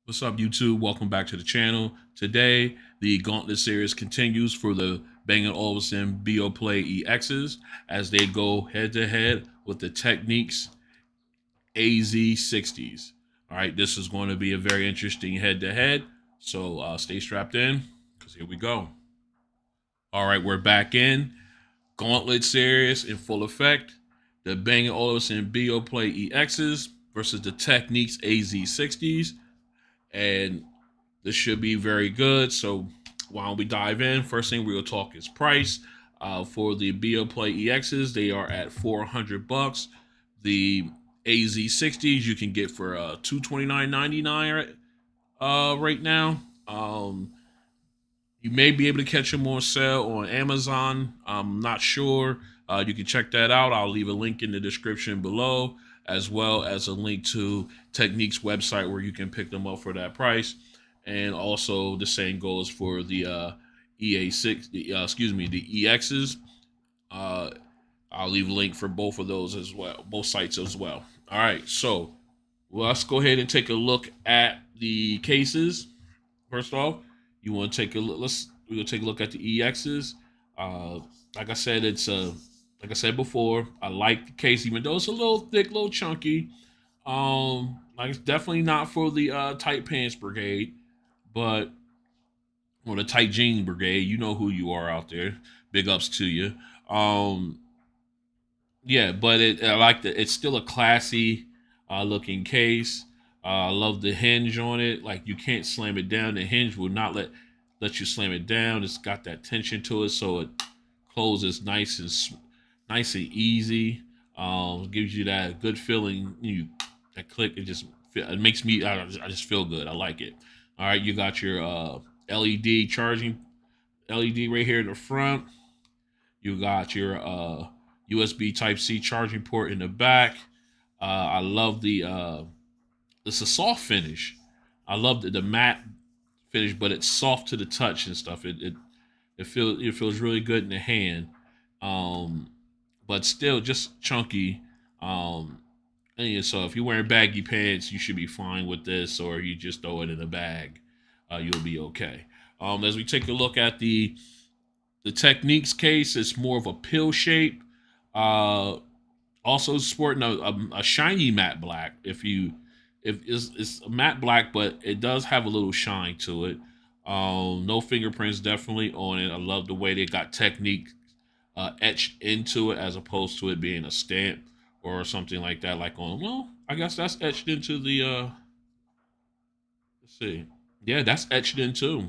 What's up, YouTube? Welcome back to the channel. Today, the Gauntlet series continues for the Bang Olufsen Beoplay EXs as they go head to head with the Technics AZ60s. All right, this is going to be a very interesting head to head. So stay strapped in because here we go. All right, we're back in. Gauntlet series in full effect. The Bang Olufsen Beoplay EXs versus the Technics AZ60s. And this should be very good. So why don't we dive in? First thing we'll talk is price. For the Beoplay EXs, they are at $400. The AZ60s you can get for $229.99 right now. You may be able to catch them on sale on Amazon. I'm not sure. You can check that out. I'll leave a link in the description below, as well as a link to Technique's website where you can pick them up for that price. And also, the same goes for the EA6. The EXs. Uh, I'll leave a link for both of those as well, both sites as well. All right, so let's go ahead and take a look at the cases. First off, you want to take a look. We're gonna take a look at the EXs. Uh, like I said, like I said before, I like the case, even though it's a little thick, a little chunky. Like it's definitely not for the tight pants brigade, but or the tight jean brigade. You know who you are out there. Big ups to you. Um, yeah, but I like the. It's still a classy looking case. I love the hinge on it. Like you can't slam it down. The hinge will not let you slam it down. It's got that tension to it, so it closes nice and easy. Gives you that good feeling. You that click. It makes me. I just feel good. I like it. All right, you got your LED charging LED right here in the front. You got your USB Type C charging port in the back. I love the it's a soft finish. I love the matte finish, but it's soft to the touch and stuff. It feels really good in the hand, um, but still just chunky. And yeah, so if you're wearing baggy pants, you should be fine with this, or you just throw it in a bag, you'll be okay. As we take a look at the Techniques case, it's more of a pill shape. Uh, Also sporting a shiny matte black. If it's a matte black, but it does have a little shine to it. No fingerprints definitely on it. I love the way they got Technique etched into it as opposed to it being a stamp or something like that. Like on, well, I guess that's etched into the. Let's see, yeah, that's etched in too.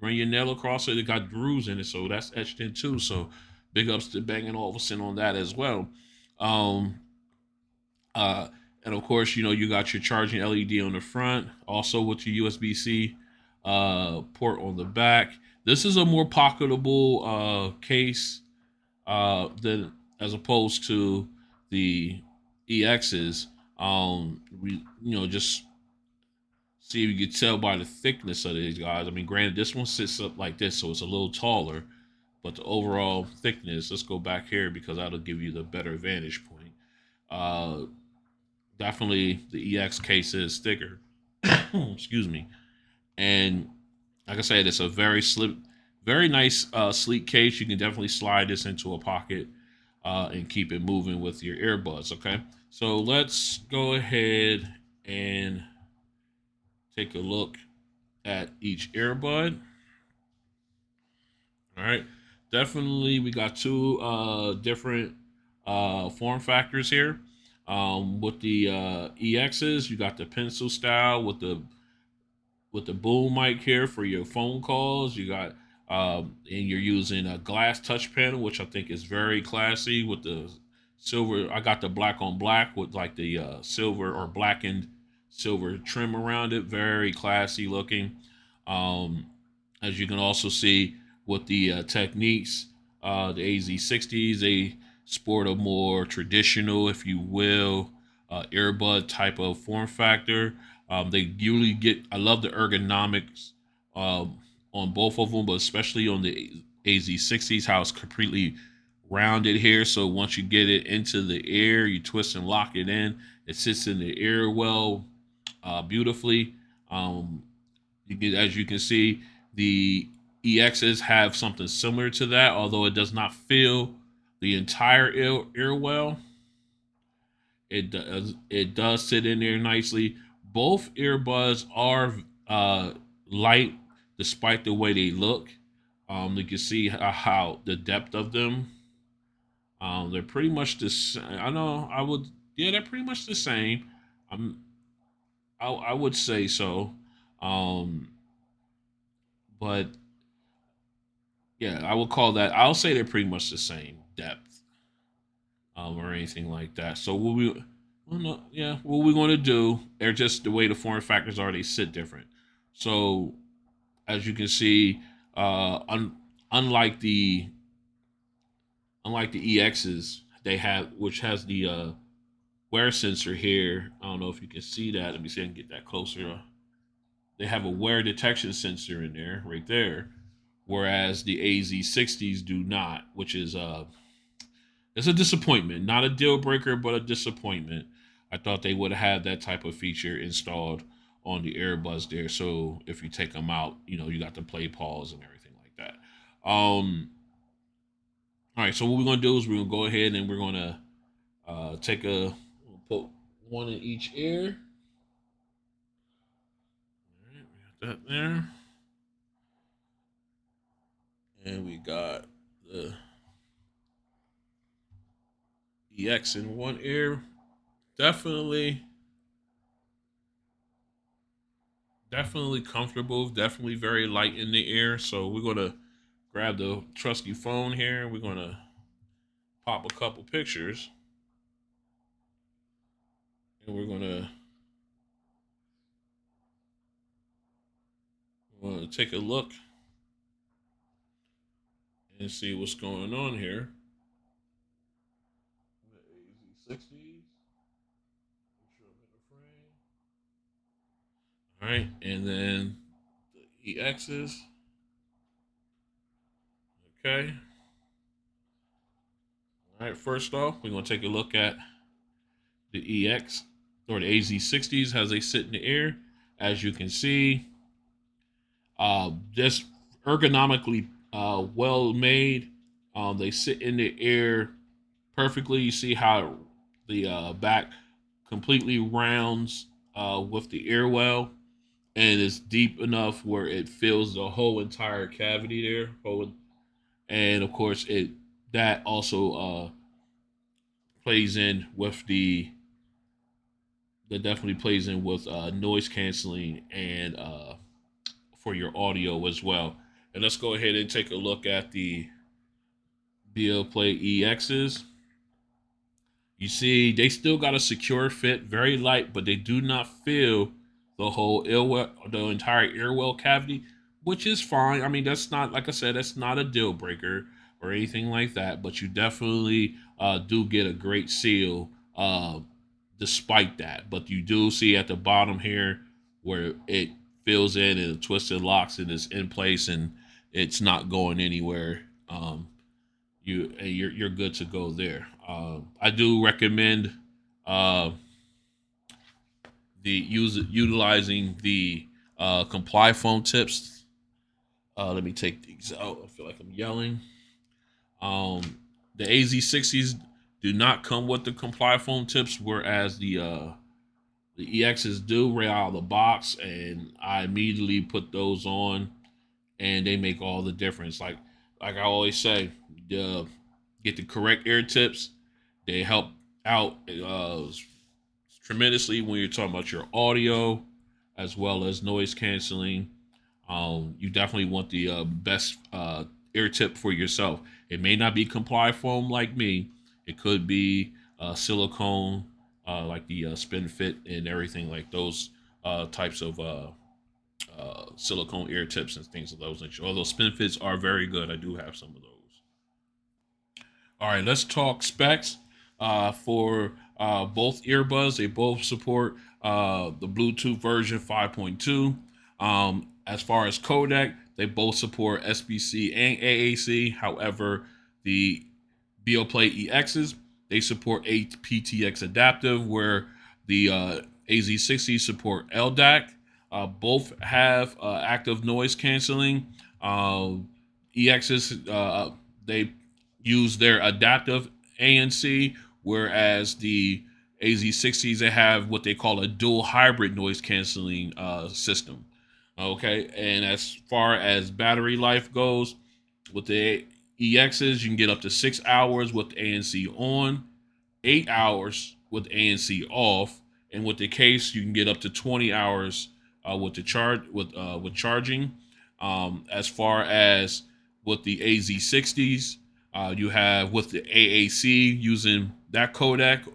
Run your nail across it. It got grooves in it, so that's etched in too. So big ups to Bang Olufsen on that as well. Um, uh, and of course, you got your charging LED on the front, also with your USB-C port on the back. This is a more pocketable case than as opposed to the EXs. We just see if you can tell by the thickness of these guys. I mean, granted, this one sits up like this, so it's a little taller, but the overall thickness. Let's go back here because that'll give you the better vantage point. Uh, Definitely the EX case is thicker. Excuse me. And like I said, it's a very nice sleek case. You can definitely slide this into a pocket and keep it moving with your earbuds. Okay, so let's go ahead and take a look at each earbud. All right, definitely we got two different form factors here. With the EXs, you got the pencil style with the boom mic here for your phone calls. You got and you're using a glass touch panel, which I think is very classy with the silver. I got the black on black with like the silver or blackened silver trim around it. Very classy looking. Um, as you can also see with the Techniques, the AZ60s, they sport a more traditional, if you will, earbud type of form factor. They usually get. I love the ergonomics on both of them, but especially on the AZ60s, how it's completely rounded here. So once you get it into the ear, you twist and lock it in. It sits in the ear well, beautifully. As you can see, the EXs have something similar to that, although it does not fill the entire ear well. It does sit in there nicely. Both earbuds are light, despite the way they look. You can see how the depth of them. They're pretty much the same. I know I would. Yeah, they're pretty much the same. I'm. I would say so. Um, but yeah, I would call that. I'll say they're pretty much the same depth, or anything like that. So what we, well, no, yeah, what we're going to do, they're just the way the form factors are. They sit different. So as you can see, unlike the EXs, they have which has the wear sensor here. I don't know if you can see that. Let me see if I can get that closer. They have a wear detection sensor in there, right there, whereas the AZ60s do not, which is it's a disappointment. Not a deal breaker, but a disappointment. I thought they would have had that type of feature installed on the earbuds there. So if you take them out, you got the play pause and everything like that. All right, so what we're gonna do is we're gonna go ahead and we're gonna put one in each ear. All right, we got that there, and we got the EX in one ear. Definitely, definitely comfortable. Definitely very light in the ear. So we're gonna grab the trusty phone here. We're gonna pop a couple pictures, and we're gonna take a look and see what's going on here. The AZ60s. Make sure I'm in the frame. All right, and then the EXs. Okay. All right. First off, we're gonna take a look at the EX or the AZ60s as they sit in the air. As you can see, just ergonomically well made. They sit in the air perfectly. You see how the back completely rounds with the ear well, and it's deep enough where it fills the whole entire cavity there. And of course, it that also plays in with the that definitely plays in with noise canceling and for your audio as well. And let's go ahead and take a look at the Beoplay EXs. You see, they still got a secure fit, very light, but they do not fill the entire earwell cavity, which is fine. I mean, that's not, like I said, that's not a deal breaker or anything like that. But you definitely do get a great seal, despite that. But you do see at the bottom here where it fills in and twisted locks and is in place and it's not going anywhere. You're good to go there. I do recommend uh, utilizing the comply foam tips. Let me take these out. I feel like I'm yelling. Um, the AZ60s do not come with the comply foam tips, whereas the EXs do right out of the box, and I immediately put those on, and they make all the difference. Like I always say, get the correct ear tips. They help out tremendously when you're talking about your audio as well as noise canceling. You definitely want the best ear tip for yourself. It may not be comply foam like me. It could be silicone, like the Spin Fit and everything like those types of silicone ear tips and things of those nature. Although Spin Fits are very good, I do have some of those. All right, let's talk specs for both earbuds. They both support the Bluetooth version 5.2. As far as codec, they both support SBC and AAC. However, the Beoplay EXs, they support aptX adaptive, where the AZ60 support LDAC. Both have active noise canceling. EXs, they use their adaptive ANC, whereas the AZ60s, they have what they call a dual hybrid noise canceling system. Okay, and as far as battery life goes, with the EXs, you can get up to 6 hours with ANC on, 8 hours with ANC off, and with the case, you can get up to 20 hours with the charge with charging. As far as with the AZ60s, you have with the AAC using that codec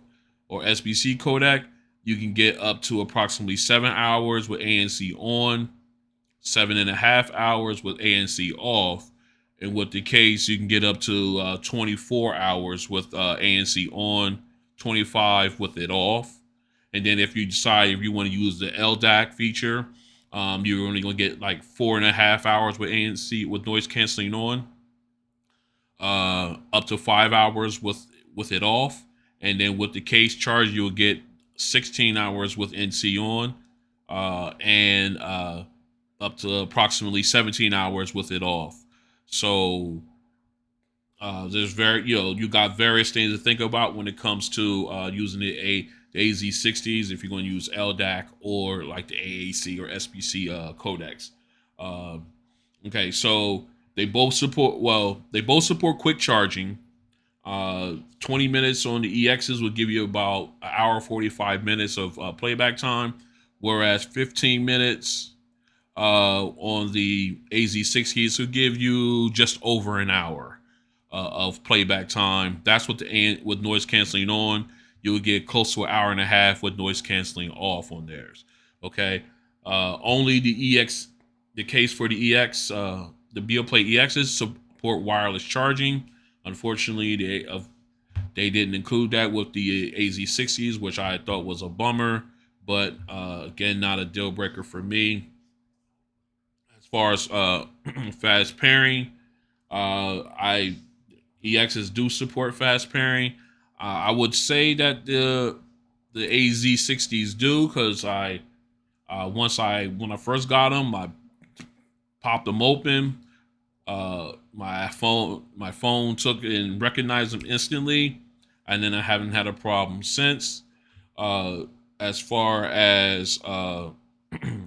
or SBC codec, you can get up to approximately 7 hours with ANC on, 7.5 hours with ANC off. And with the case, you can get up to 24 hours with ANC on, 25 with it off. And then if you decide if you want to use the LDAC feature, you're only going to get like 4.5 hours with ANC with noise canceling on, up to 5 hours with it off. And then with the case charge, you'll get 16 hours with NC on, and up to approximately 17 hours with it off. So there's you got various things to think about when it comes to using the AZ60s if you're going to use LDAC or like the AAC or SBC codecs. Okay, so they both support quick charging. 20 minutes on the EXs will give you about an hour 45 minutes of playback time, whereas 15 minutes on the AZ60s will give you just over an hour of playback time. That's what with noise canceling on. You would get close to an hour and a half with noise canceling off on theirs. Okay, only the case for the EX, the Beoplay EXs support wireless charging. Unfortunately, they didn't include that with the AZ60s, which I thought was a bummer. But again, not a deal breaker for me. As far as fast pairing, I EXs do support fast pairing. I would say that the AZ60s do, because when I first got them, I popped them open. My phone took it and recognized them instantly, and then I haven't had a problem since. As far as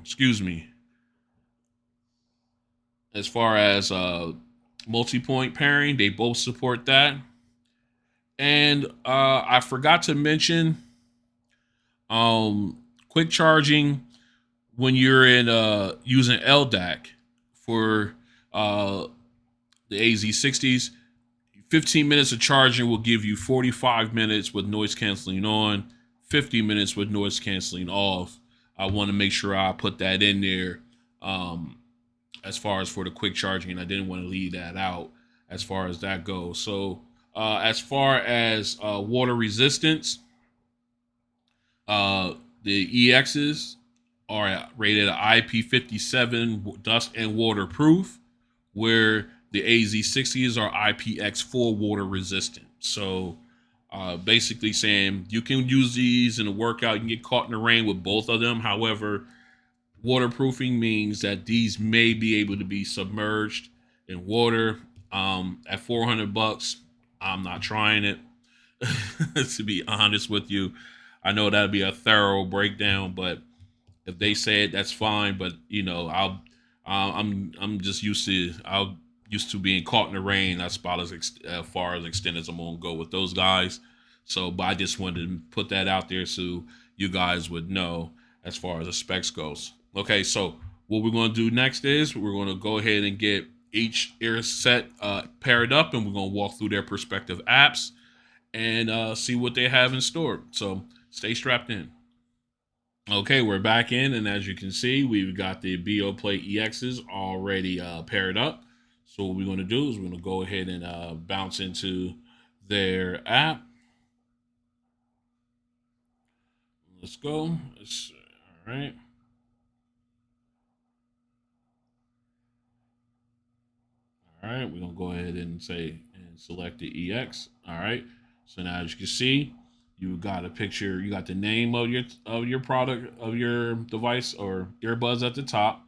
excuse me, as far as multi-point pairing, they both support that. And I forgot to mention quick charging when you're in using LDAC for the AZ60s. 15 minutes of charging will give you 45 minutes with noise canceling on, 50 minutes with noise canceling off. I want to make sure I put that in there as far as for the quick charging, and I didn't want to leave that out as far as that goes. So as far as water resistance, the EXs are rated IP57 dust and waterproof, where the AZ60s are IPX4 water resistant. So basically saying you can use these in a workout. You can get caught in the rain with both of them. However, waterproofing means that these may be able to be submerged in water. At $400, I'm not trying it. To be honest with you, I know that'd be a thorough breakdown, but if they say it, that's fine. But I'm just used to being caught in the rain. That's about as far as extent as I'm gonna go with those guys. So, but I just wanted to put that out there so you guys would know as far as the specs goes. Okay, so what we're gonna do next is we're gonna go ahead and get each ear set paired up, and we're gonna walk through their respective apps and see what they have in store. So stay strapped in. Okay, we're back in, and as you can see, we've got the Beoplay EXs already paired up. So what we're going to do is we're going to go ahead and bounce into their app. Let's go. All right. All right, we're going to go ahead and select the EX. All right. So now as you can see, You got a picture. You got the name of your product, of your device or earbuds at the top.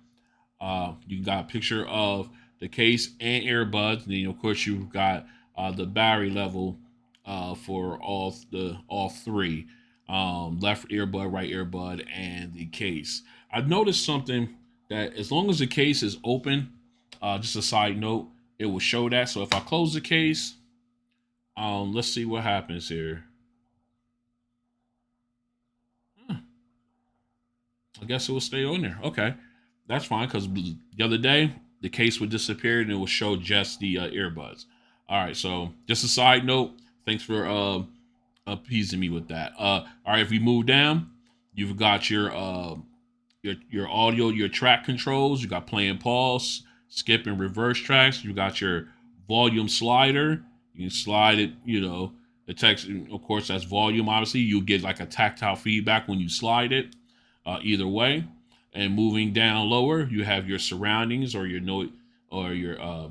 You got a picture of the case and earbuds. And then of course you've got the battery level for all three, left earbud, right earbud, and the case. I've noticed something that as long as the case is open, just a side note, it will show that. So if I close the case, let's see what happens here. Huh, I guess it will stay on there. Okay, that's fine because the other day the case would disappear and it will show just the earbuds. All right, so just a side note. Thanks for appeasing me with that. All right, if we move down, you've got your audio, your track controls. You got play and pause, skip and reverse tracks. You got your volume slider. You can slide it. The text, of course, that's volume. Obviously, you'll get like a tactile feedback when you slide it. Either way, and moving down lower, you have your surroundings or your noise or your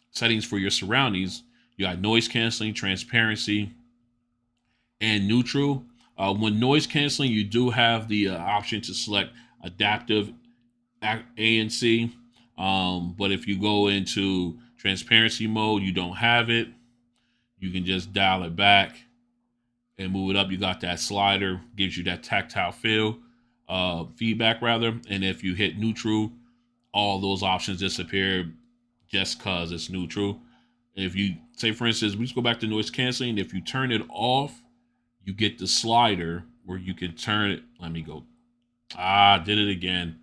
settings for your surroundings. You got noise canceling, transparency, and neutral. When noise canceling, you do have the option to select adaptive ANC. But if you go into transparency mode, you don't have it. You can just dial it back and move it up. You got that slider, gives you that tactile feel, feedback rather. And if you hit neutral, all those options disappear just because it's neutral. If you say, for instance, we just go back to noise canceling. If you turn it off, you get the slider where you can turn it. Let me go. Did it again.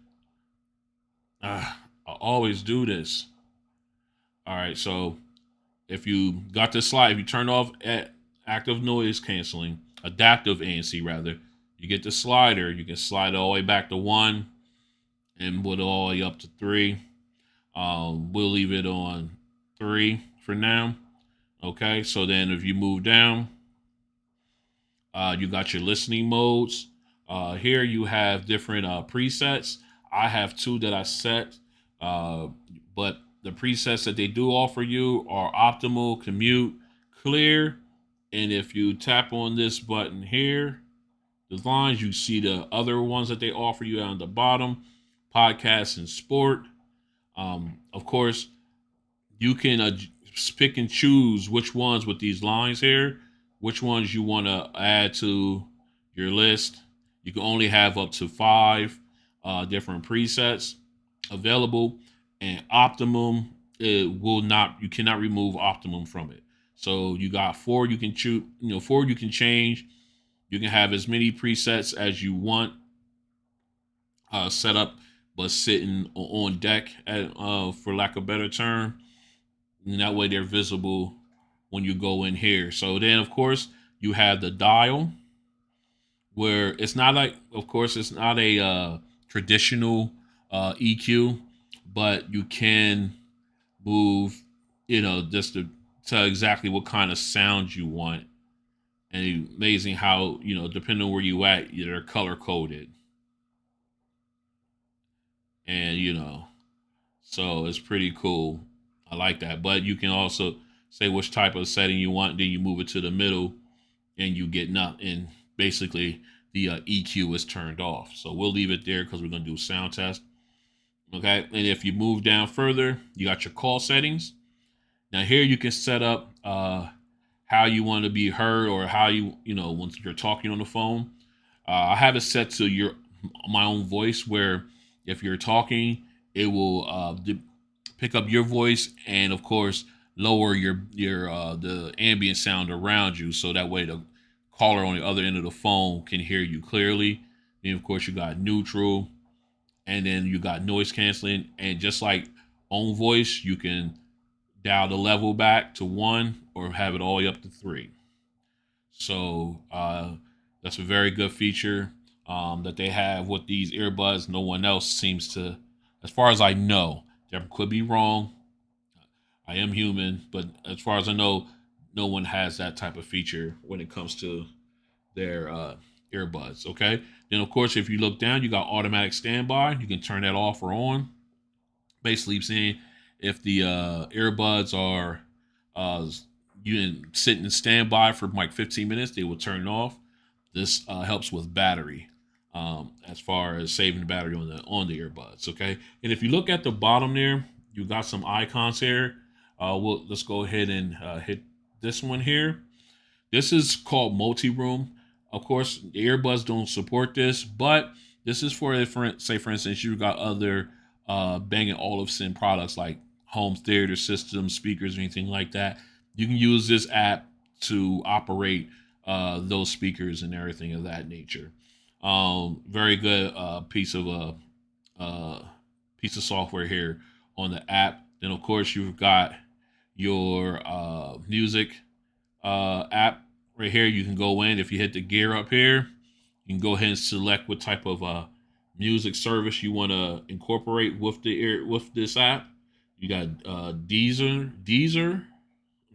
I always do this. All right, so if you got this slide, if you turn off at active noise canceling, adaptive ANC rather, you get the slider. You can slide all the way back to 1 and put it all the way up to 3. We'll leave it on 3 for now. Okay, so then if you move down, you got your listening modes. Here you have different presets. I have 2 that I set, but the presets that they do offer you are optimal, commute, clear. And if you tap on this button here, the lines, you see the other ones that they offer you on the bottom, podcast and sport. Of course, you can pick and choose which ones with these lines here, which ones you want to add to your list. You can only have up to 5 different presets available, and optimum, it will not. You cannot remove optimum from it. So you got 4 you can choose. 4 you can change. You can have as many presets as you want set up, but sitting on deck, for lack of a better term. And that way they're visible when you go in here. So then, of course, you have the dial, where it's not like, of course, it's not a traditional EQ, but you can move, just to exactly what kind of sound you want. And amazing how, depending on where you at, they're color coded. And, so it's pretty cool. I like that. But you can also say which type of setting you want. Then you move it to the middle and you get nothing. And basically, the EQ is turned off. So we'll leave it there because we're going to do a sound test. Okay. And if you move down further, you got your call settings. Now here you can set up how you want to be heard, or how once you're talking on the phone. I have it set to my own voice, where if you're talking, it will pick up your voice, and of course lower your the ambient sound around you, so that way the caller on the other end of the phone can hear you clearly. Then of course you got neutral, and then you got noise canceling, and just like own voice, you can dial the level back to 1 or have it all the way up to 3. So that's a very good feature that they have with these earbuds. No one else seems to, as far as I know. There could be wrong. I am human, but as far as I know, no one has that type of feature when it comes to their earbuds. Okay. Then of course, if you look down, you got automatic standby. You can turn that off or on. Basically, saying if the earbuds are you can sit in standby for like 15 minutes, they will turn off. this helps with battery, as far as saving the battery on the earbuds. Okay, and if you look at the bottom there, you got some icons here. Let's go ahead and hit this one here. This is called multi-room. Of course, the earbuds don't support this, but this is for different. Say, for instance, you've got other Bang & Olufsen products like home theater systems, speakers, or anything like that. You can use this app to operate those speakers and everything of that nature. Very good uh, piece of software here on the app. Then, of course, you've got your music app right here. You can go in. If you hit the gear up here, you can go ahead and select what type of music service you want to incorporate with this app. You got Deezer.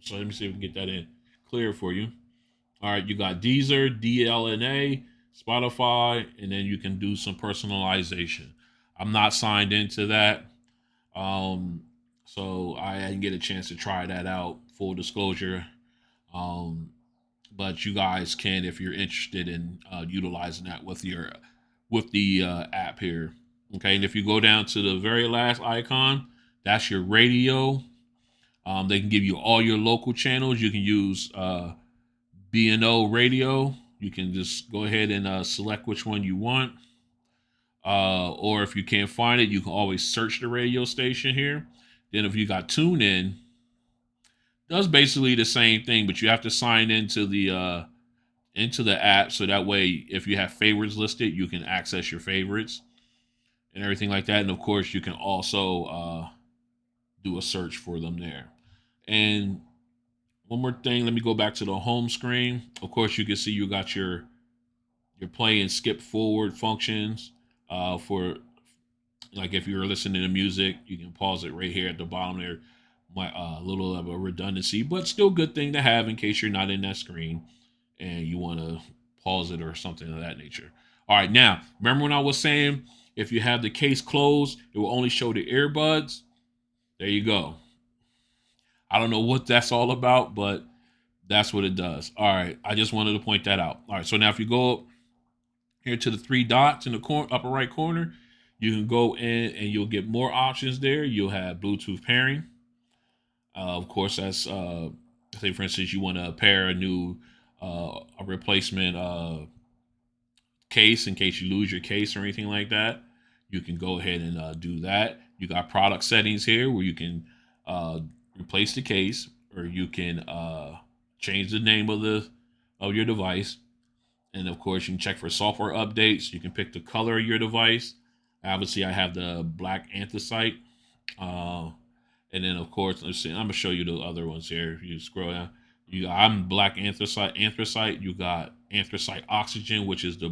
So let me see if we can get that in clear for you. All right, you got Deezer, DLNA, Spotify, and then you can do some personalization. I'm not signed into that, um, so I didn't get a chance to try that out. Full disclosure, um, but you guys can if you're interested in utilizing that with the app here. Okay, and if you go down to the very last icon, that's your radio. They can give you all your local channels. You can use B&O radio. You can just go ahead and select which one you want. Or if you can't find it, you can always search the radio station here. Then if you got TuneIn, does basically the same thing, but you have to sign into the app, so that way if you have favorites listed, you can access your favorites and everything like that. And of course, you can also do a search for them there. And one more thing, let me go back to the home screen. Of course, you can see you got your play and skip forward functions for, like, if you're listening to music, you can pause it right here at the bottom there. My little of a redundancy, but still good thing to have in case you're not in that screen and you want to pause it or something of that nature. All right, now remember when I was saying if you have the case closed, it will only show the earbuds. There you go. I don't know what that's all about, but that's what it does. All right, I just wanted to point that out. All right, so now if you go up here to the three dots in the upper right corner, you can go in and you'll get more options there. You'll have Bluetooth pairing. Of course, that's say for instance you want to pair a replacement case in case you lose your case or anything like that. You can go ahead and do that. You got product settings here where you can uh, replace the case, or you can change the name of your device. And of course, you can check for software updates. You can pick the color of your device. Obviously, I have the black anthracite. Uh, and then, of course, let's see. I'm gonna show you the other ones here. If you scroll down, I'm black anthracite. Anthracite. You got anthracite oxygen, which is the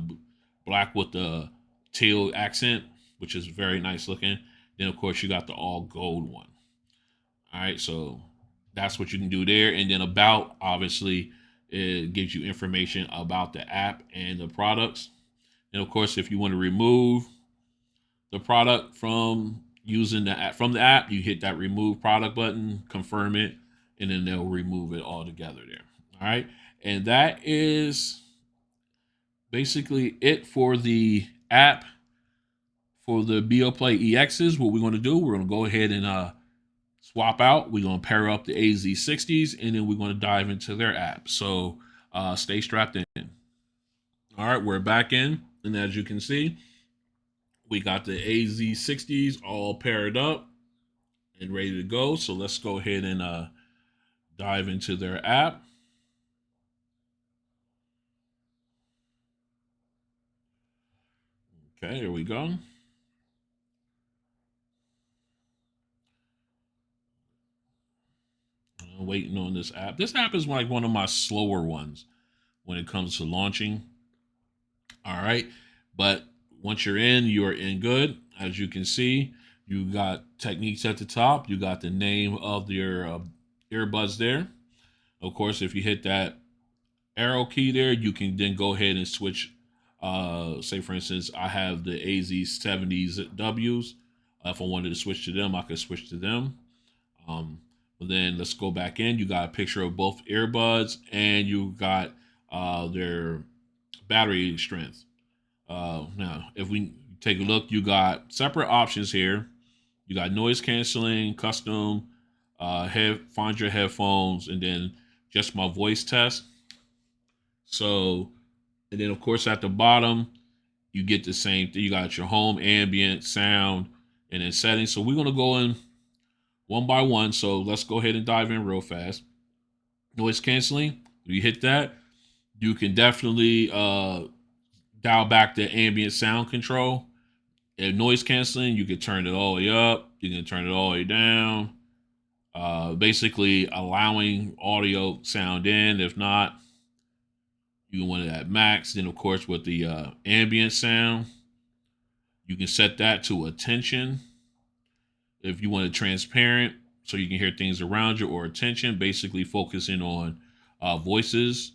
black with the teal accent, which is very nice looking. Then, of course, you got the all gold one. All right, so that's what you can do there. And then about, obviously, it gives you information about the app and the products. And of course, if you want to remove the product from using the app, you hit that remove product button, confirm it, and then they'll remove it altogether there. All right, and that is basically it for the app for the Beoplay EXs. What we're going to do, we're going to go ahead and swap out. We're going to pair up the AZ60s, and then we're going to dive into their app. So stay strapped in. All right, we're back in, and as you can see, we got the AZ60s all paired up and ready to go. So let's go ahead and dive into their app. Okay, here we go. I'm waiting on this app. This app is like one of my slower ones when it comes to launching. All right. But once you're in good. As you can see, you got Techniques at the top. You got the name of your earbuds there. Of course, if you hit that arrow key there, you can then go ahead and switch. Say, for instance, I have the AZ70s Ws. If I wanted to switch to them, I could switch to them. But then let's go back in. You got a picture of both earbuds, and you got their battery strength. Now, if we take a look, you got separate options here. You got noise canceling, custom, find your headphones, and then just my voice test. So, and then of course at the bottom, you get the same thing. You got your home, ambient, sound, and then settings. So we're gonna go in one by one. So let's go ahead and dive in real fast. Noise canceling. If you hit that, you can definitely dial back the ambient sound control. And noise canceling, you can turn it all the way up. You can turn it all the way down. Basically allowing audio sound in. If not, you want it at max. Then, of course, with the ambient sound, you can set that to attention. If you want it transparent, so you can hear things around you, or attention, basically focusing on voices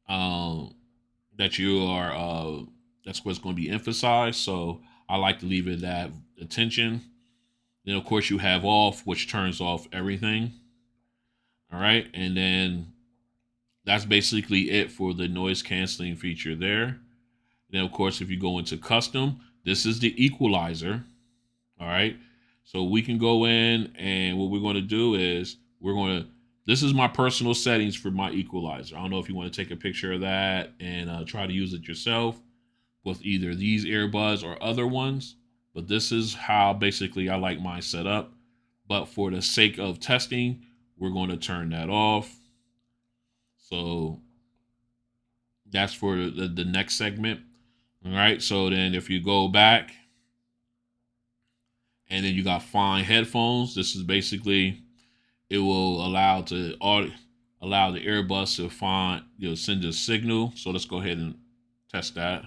that you are. That's what's going to be emphasized. So I like to leave it at attention. Then, of course, you have off, which turns off everything. All right, and then that's basically it for the noise canceling feature there. Then, of course, if you go into custom, this is the equalizer. All right. So we can go in, and what we're going to do is this is my personal settings for my equalizer. I don't know if you want to take a picture of that and try to use it yourself with either these earbuds or other ones. But this is how basically I like mine set up. But for the sake of testing, we're going to turn that off. So that's for the next segment. All right. So then if you go back, and then you got find headphones. This is basically, it will allow the earbuds to find, send a signal. So let's go ahead and test that.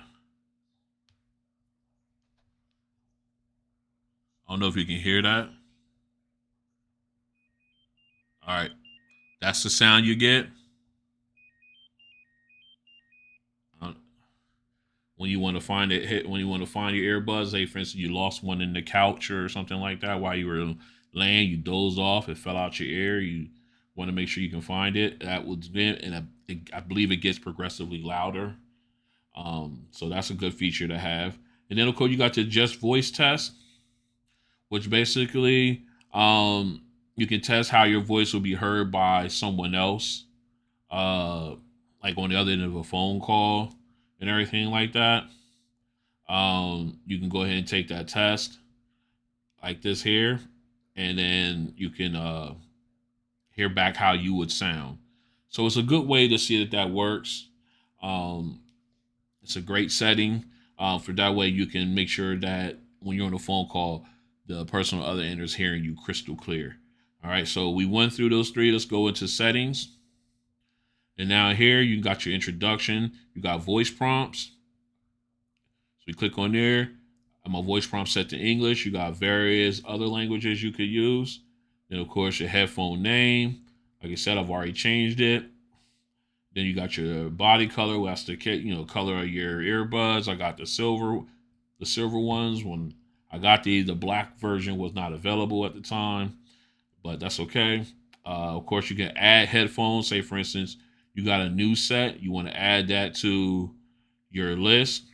I don't know if you can hear that. All right, that's the sound you get uh, when you want to find it. When you want to find your earbuds, say for instance you lost one in the couch or something like that while you were laying, you dozed off, it fell out your ear. You want to make sure you can find it. That was it, and I believe it gets progressively louder. So that's a good feature to have. And then of course you got the just voice test, which basically you can test how your voice will be heard by someone else, uh, like on the other end of a phone call and everything like that. You can go ahead and take that test like this here, and then you can hear back how you would sound. So it's a good way to see that works. Um, it's a great setting for that way you can make sure that when you're on a phone call, the person on the other end is hearing you crystal clear. All right, so we went through those three. Let's go into settings. And now here you got your introduction. You got voice prompts. So we click on there. My voice prompt set to English. You got various other languages you could use. Then of course your headphone name. Like I said, I've already changed it. Then you got your body color. That's the color of your earbuds. I got the silver ones. When I got the black version was not available at the time, but that's okay. Of course, you can add headphones. Say, for instance, you got a new set. You want to add that to your list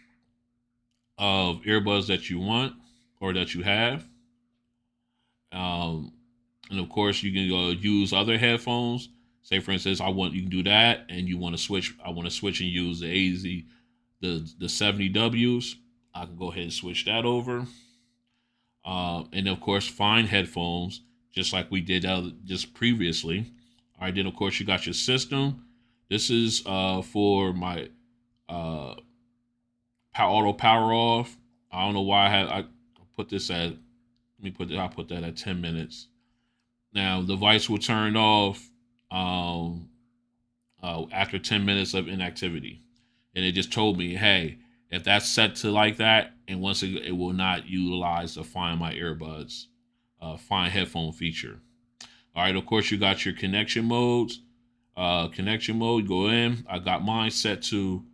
of earbuds that you want or that you have. Um, and of course, you can go use other headphones. Say, for instance, you can do that, and you want to switch. I want to switch and use the the 70Ws. I can go ahead and switch that over. And of course, find headphones, just like we did just previously. All right, then of course you got your system. This is for my auto power off. I don't know why I put this at. I'll put that at 10 minutes. Now the device will turn off after 10 minutes of inactivity, and it just told me, hey, if that's set to like that, and once it will not utilize the Find My Earbuds, Find Headphone feature. All right, of course, you got your connection modes. Connection mode, go in. I got mine set to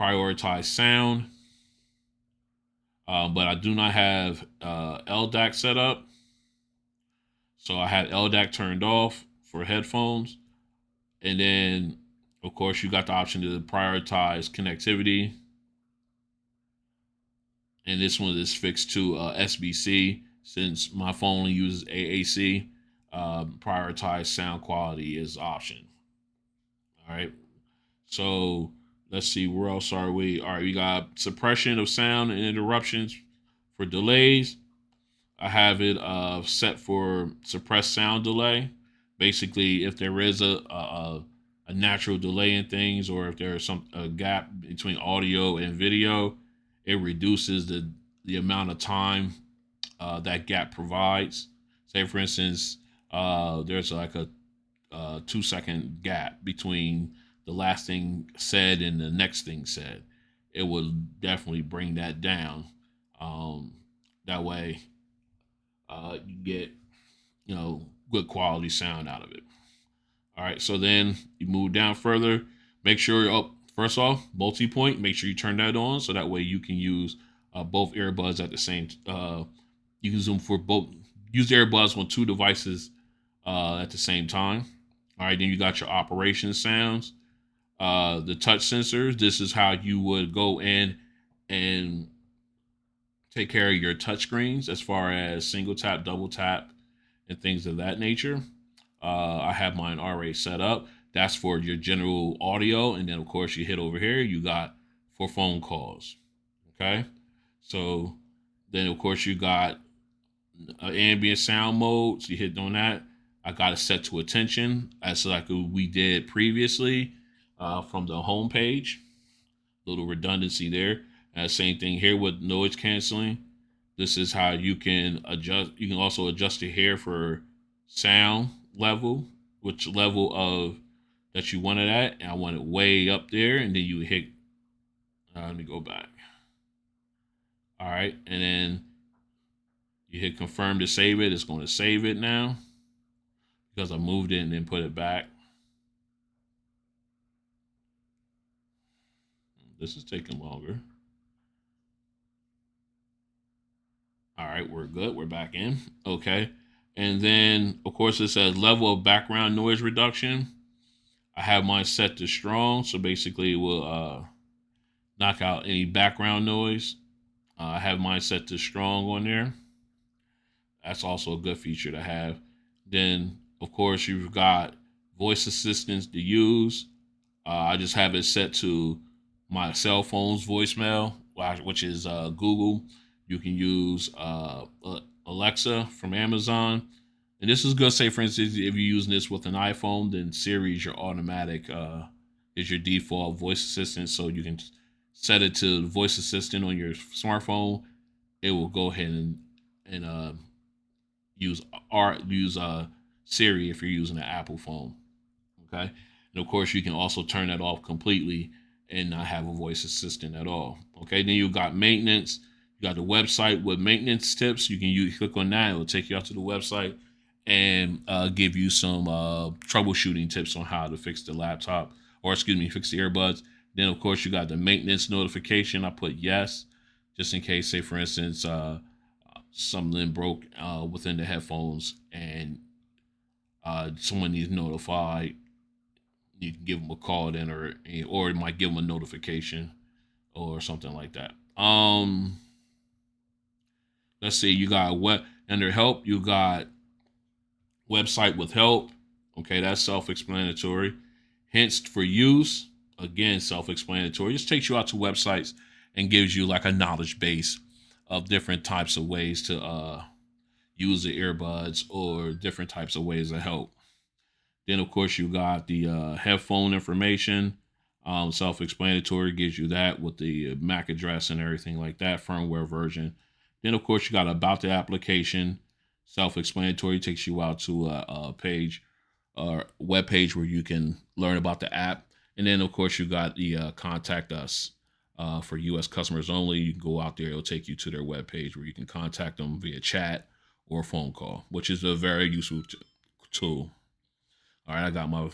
prioritize sound, but I do not have LDAC set up. So I had LDAC turned off for headphones. And then Of course, you got the option to prioritize connectivity. And this one is fixed to SBC. Since my phone only uses AAC, prioritize sound quality is option. All right. So let's see, where else are we? All right, we got suppression of sound and interruptions for delays. I have it set for suppressed sound delay. Basically, if there is a natural delay in things, or if there's a gap between audio and video, it reduces the amount of time that gap provides. Say, for instance, there's like a 2 second gap between the last thing said and the next thing said. It will definitely bring that down. That way, you get good quality sound out of it. All right, so then you move down further. Make sure first off, multi-point. Make sure you turn that on so that way you can use both earbuds at the same. Use them for both. Use the earbuds on two devices at the same time. All right, then you got your operation sounds. The touch sensors. This is how you would go in and take care of your touch screens as far as single tap, double tap, and things of that nature. I have mine already set up. That's for your general audio. And then, of course, you hit over here, you got for phone calls. Okay. So then, of course, you got ambient sound mode. So you hit on that. I got it set to attention as like we did previously from the home page. Little redundancy there. Same thing here with noise canceling. This is how you can adjust. You can also adjust it here for sound level, which level of that you want it at. And I want it way up there, and then you hit. Let me go back. All right, and then you hit confirm to save it. It's going to save it now because I moved it and then put it back. This is taking longer. All right, we're good. We're back in. Okay. And then, of course, it says level of background noise reduction. I have mine set to strong. So basically, it will knock out any background noise. I have mine set to strong on there. That's also a good feature to have. Then, of course, you've got voice assistants to use. I just have it set to my cell phone's voicemail, which is Google. You can use Alexa from Amazon. And this is good. Say, for instance, if you're using this with an iPhone, then Siri is your automatic, is your default voice assistant. So you can set it to voice assistant on your smartphone. It will go ahead and use Siri if you're using an Apple phone. Okay, and of course you can also turn that off completely and not have a voice assistant at all. Okay, then you got maintenance. You got the website with maintenance tips. You can click on that. It will take you out to the website and give you some troubleshooting tips on how to fix the laptop, or excuse me, fix the earbuds. Then of course you got the maintenance notification. I put yes, just in case, say for instance, something broke within the headphones and someone needs notified. You can give them a call then, or it might give them a notification or something like that. Let's see, you got under help, you got website with help. Okay, that's self-explanatory. Hints for use, again, self-explanatory. Just takes you out to websites and gives you like a knowledge base of different types of ways to use the earbuds or different types of ways of help. Then, of course, you got the headphone information. Self-explanatory, gives you that with the MAC address and everything like that, firmware version. Then, of course, you got about the application. Self-explanatory, takes you out to a page or web page where you can learn about the app. And then, of course, you got the contact us for U.S. customers only. You can go out there; it'll take you to their web page where you can contact them via chat or phone call, which is a very useful tool. All right, I got my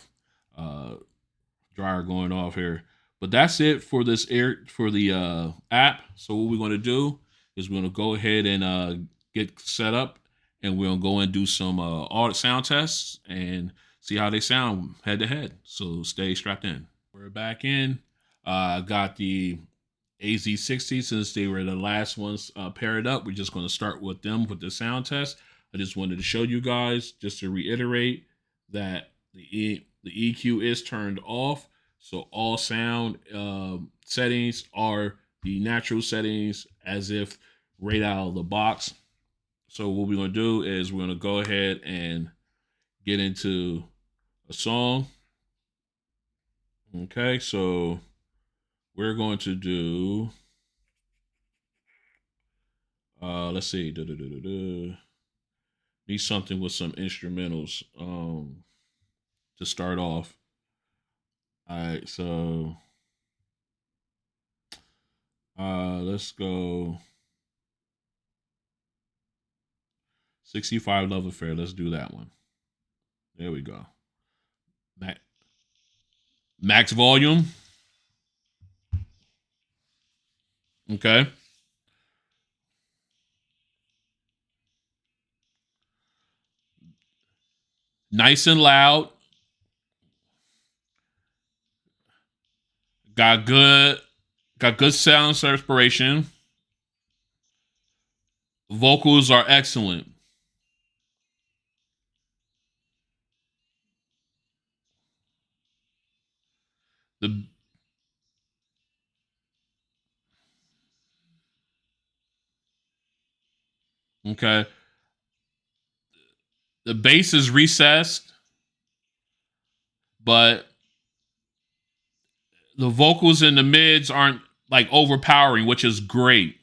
dryer going off here, but that's it for this for the app. So what we're going to do is we're going to go ahead and get set up, and we're going to go and do some audit sound tests and see how they sound head to head. So stay strapped in. We're back in. Got the AZ60 since they were the last ones paired up. We're just going to start with them with the sound test. I just wanted to show you guys, just to reiterate, that the EQ is turned off. So all sound settings are the natural settings as if right out of the box. So what we're going to do is we're going to go ahead and get into a song. Okay, so we're going to do, let's see, need something with some instrumentals to start off. All right, so let's go 65 Love Affair. Let's do that one. There we go. Max volume. Okay. Nice and loud. Got good sound separation. Vocals are excellent. The Okay. The bass is recessed, but the vocals in the mids aren't like overpowering, which is great.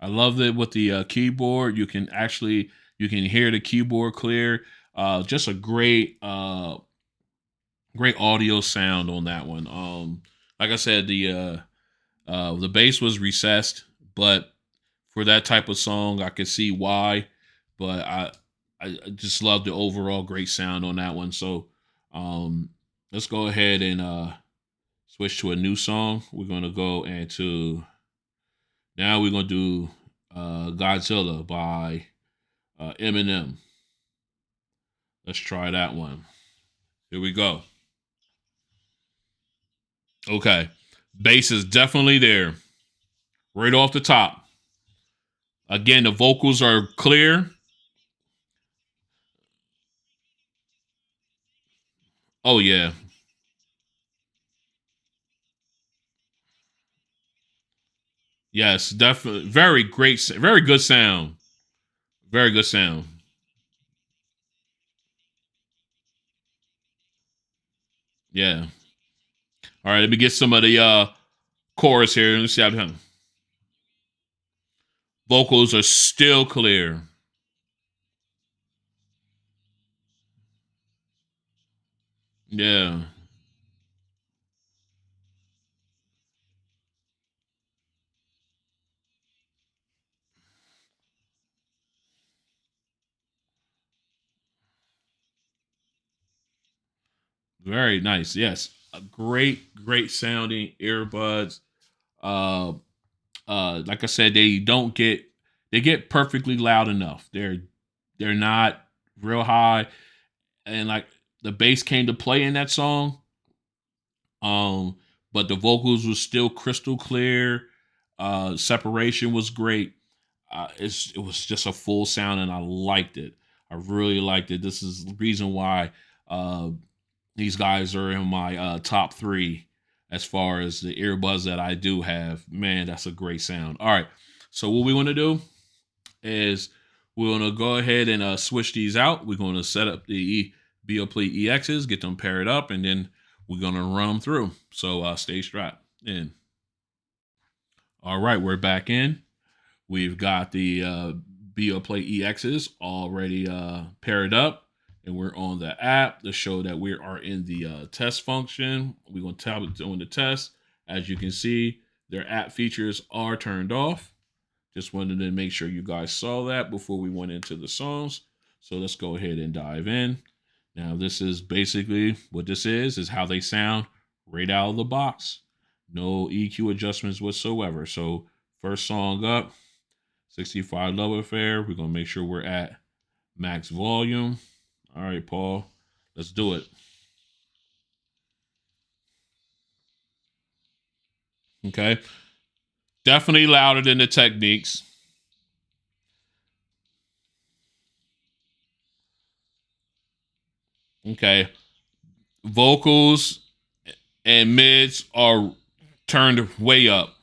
I love it with the keyboard. You can hear the keyboard clear. Just a great audio sound on that one. Like I said, the bass was recessed, but for that type of song, I could see why. But I just love the overall great sound on that one. So let's go ahead and switch to a new song. We're gonna go into now. We're gonna do Godzilla by Eminem. Let's try that one. Here we go. Okay, bass is definitely there, right off the top. Again, the vocals are clear. Oh yeah, yes, definitely. Very great, very good sound. Very good sound. Yeah. All right, let me get some of the chorus here. Let's see how vocals are still clear. Yeah. Very nice. Yes. A great sounding earbuds. Uh like I said, they get perfectly loud enough. They're not real high. And like the bass came to play in that song. Um, but the vocals were still crystal clear. Separation was great. It was just a full sound, and I liked it. I really liked it. This is the reason why uh, these guys are in my top three as far as the earbuds that I do have. Man, that's a great sound. All right, so what we want to do is we're going to go ahead and switch these out. We're going to set up the Beoplay EXs, get them paired up, and then we're going to run them through. So stay strapped in. All right, we're back in. We've got the Beoplay EXs already paired up, and we're on the app to show that we are in the test function. We're going to tap it on the test. As you can see, their app features are turned off. Just wanted to make sure you guys saw that before we went into the songs. So let's go ahead and dive in. Now, this is basically what this is how they sound right out of the box. No EQ adjustments whatsoever. So, first song up, 65 Love Affair. We're going to make sure we're at max volume. All right, Paul, let's do it. Okay. Definitely louder than the Techniques. Okay. Vocals and mids are turned way up,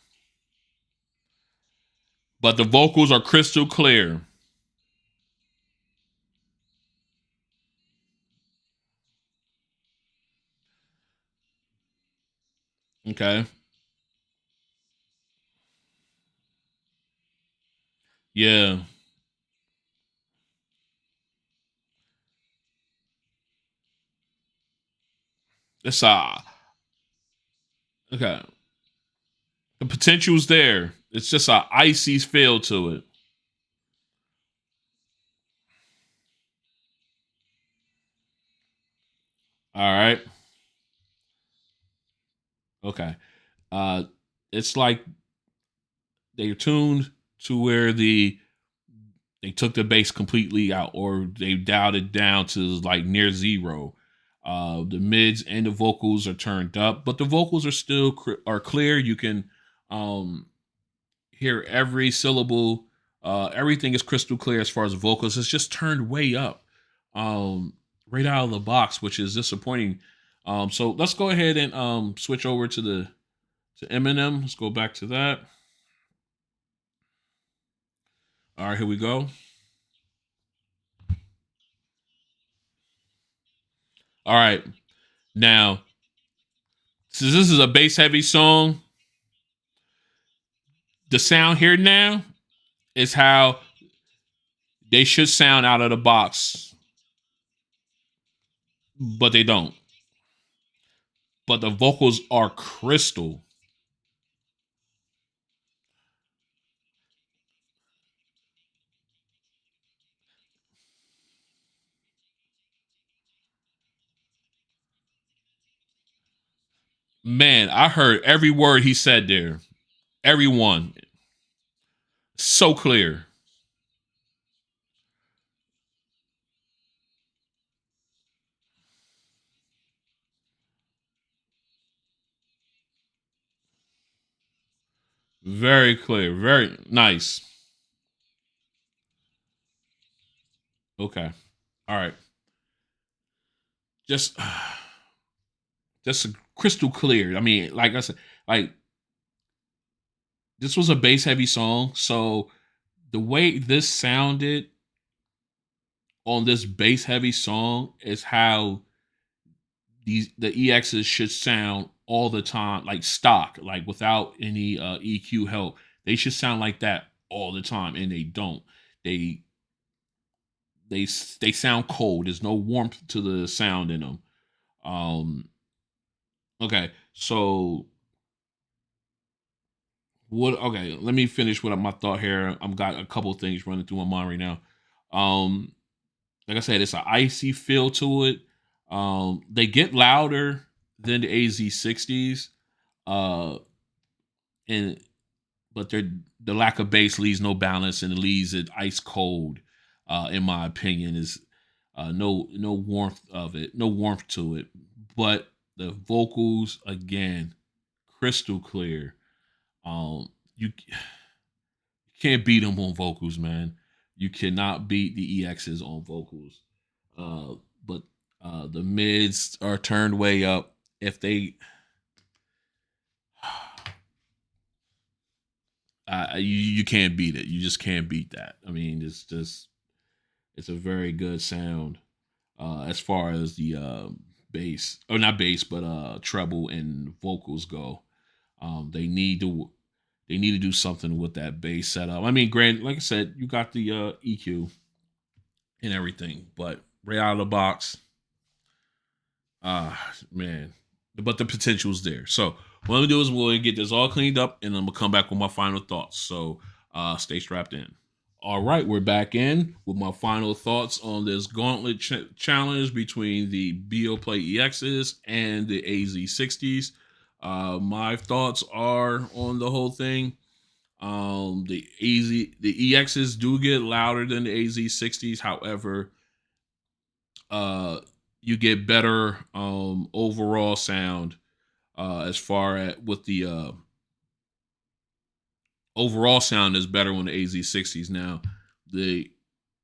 but the vocals are crystal clear. Okay. Yeah. It's okay. The potential's there. It's just a icy feel to it. All right. Okay. Uh it's like they're tuned to where they took the bass completely out or they dialed it down to like near zero. The mids and the vocals are turned up, but the vocals are still are clear. You can um, hear every syllable. Everything is crystal clear as far as vocals. It's just turned way up, um, right out of the box, which is disappointing. So let's go ahead and switch over to the to Eminem. Let's go back to that. All right, here we go. All right, now since this is a bass heavy song, the sound here now is how they should sound out of the box, but they don't. But the vocals are crystal. Man, I heard every word he said there. Everyone. So clear. Very clear. Very nice. Okay. All right. Just just crystal clear. I mean, like I said, like this was a bass heavy song, so the way this sounded on this bass heavy song is how the EXs should sound all the time, like stock, like without any EQ help. They should sound like that all the time, and they don't. They they sound cold. There's no warmth to the sound in them. Um, okay, so what? Okay, let me finish with my thought here. I've got a couple of things running through my mind right now. Um, like I said, it's an icy feel to it. They get louder than the AZ60s. And but the lack of bass leaves no balance and it leaves it ice cold. In my opinion, is no warmth of it, no warmth to it. But the vocals again, crystal clear. You can't beat them on vocals, man. You cannot beat the EXs on vocals. But the mids are turned way up. If they you can't beat it. You just can't beat that. I mean, it's a very good sound as far as the bass or not bass, but treble and vocals go. They need to do something with that bass setup. I mean, Grant, like I said, you got the EQ and everything, but right out of the box, man. But the potential's there. So what I'm gonna do is we'll get this all cleaned up, and I'm gonna come back with my final thoughts. So stay strapped in. All right, we're back in with my final thoughts on this Gauntlet challenge between the Beoplay EXs and the AZ60s. My thoughts are on the whole thing. The EXs do get louder than the AZ60s. However, uh, you get better overall sound as far as with the overall sound is better on the AZ60s now. The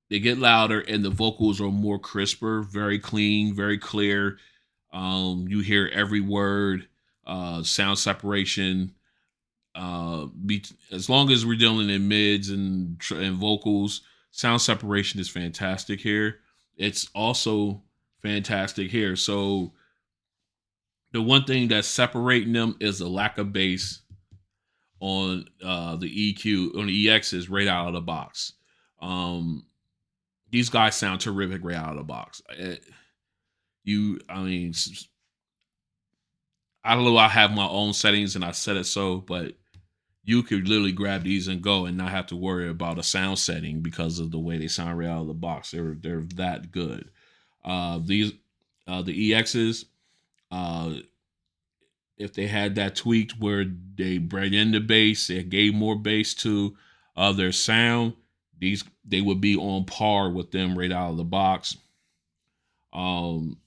They get louder and the vocals are more crisper, very clean, very clear. You hear every word, sound separation. As long as we're dealing in mids and vocals, sound separation is fantastic here. It's also fantastic here. So the one thing that's separating them is the lack of bass on the EQ on the EXs right out of the box. Um, these guys sound terrific right out of the box. I mean, I don't know. I have my own settings and I set it so, but you could literally grab these and go and not have to worry about a sound setting because of the way they sound right out of the box. They're that good. These the EXs, uh, if they had that tweaked where they bred in the bass, they gave more bass to their sound, they would be on par with them right out of the box. Um,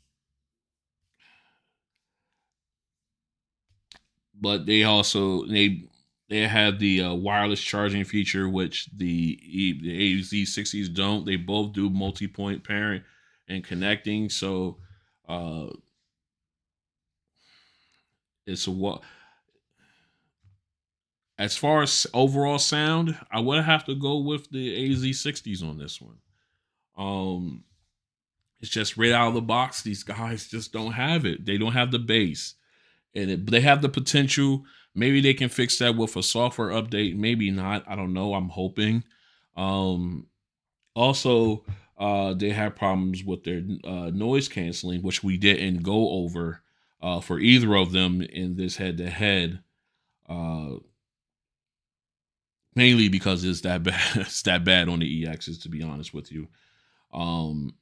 but they have the wireless charging feature, which the AZ60s don't. They both do multi-point pairing and connecting, so uh, it's a what. As far as overall sound, I would have to go with the AZ60s on this one. Um, it's just right out of the box. These guys just don't have it. They don't have the bass, they have the potential. Maybe they can fix that with a software update. Maybe not. I don't know. I'm hoping. Um, Also, they have problems with their noise canceling, which we didn't go over for either of them in this head-to-head. Mainly because it's that bad. It's that bad on the EXs, to be honest with you. Um,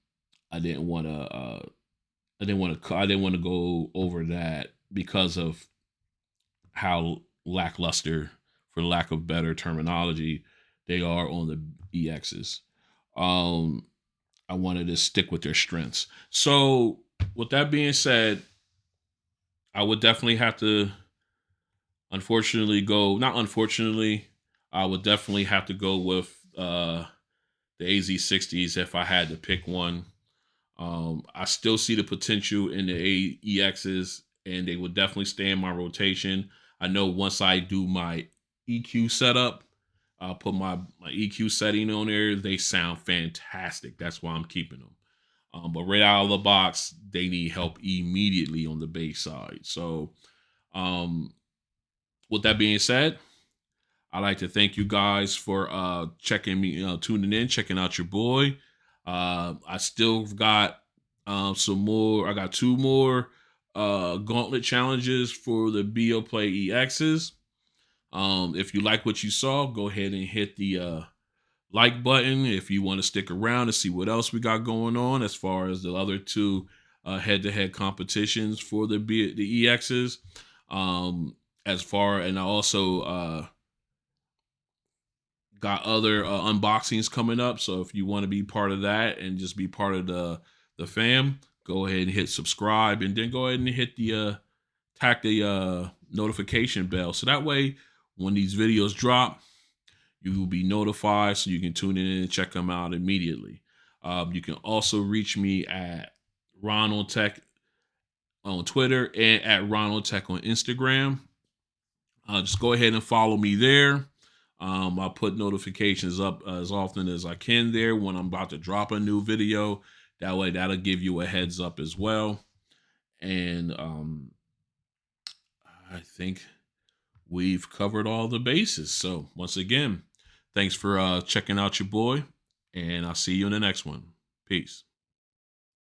I didn't want to. I didn't want to go over that because of how lackluster, for lack of better terminology, they are on the EXs. Um, I wanted to stick with their strengths. So, with that being said, I would definitely have to, unfortunately, go. Not unfortunately, I would definitely have to go with the AZ60s if I had to pick one. I still see the potential in the EXs, and they would definitely stay in my rotation. I know once I do my EQ setup, I'll put my EQ setting on there. They sound fantastic. That's why I'm keeping them. But right out of the box, they need help immediately on the bass side. So, um, with that being said, I'd like to thank you guys for checking me, tuning in, checking out your boy. I still got some more. I got two more Gauntlet challenges for the Beoplay EXs. If you like what you saw, go ahead and hit the like button if you want to stick around to see what else we got going on as far as the other two head-to-head competitions for the EXs. And I also got other unboxings coming up. So if you want to be part of that and just be part of the fam, go ahead and hit subscribe, and then go ahead and hit the tack the notification bell. So that way, when these videos drop, you will be notified so you can tune in and check them out immediately. You can also reach me at Ronald Tech on Twitter and at Ronald Tech on Instagram. Just go ahead and follow me there. I'll put notifications up as often as I can there when I'm about to drop a new video. That way, that'll give you a heads up as well. And I think we've covered all the bases. So once again, thanks for checking out your boy, and I'll see you in the next one. Peace.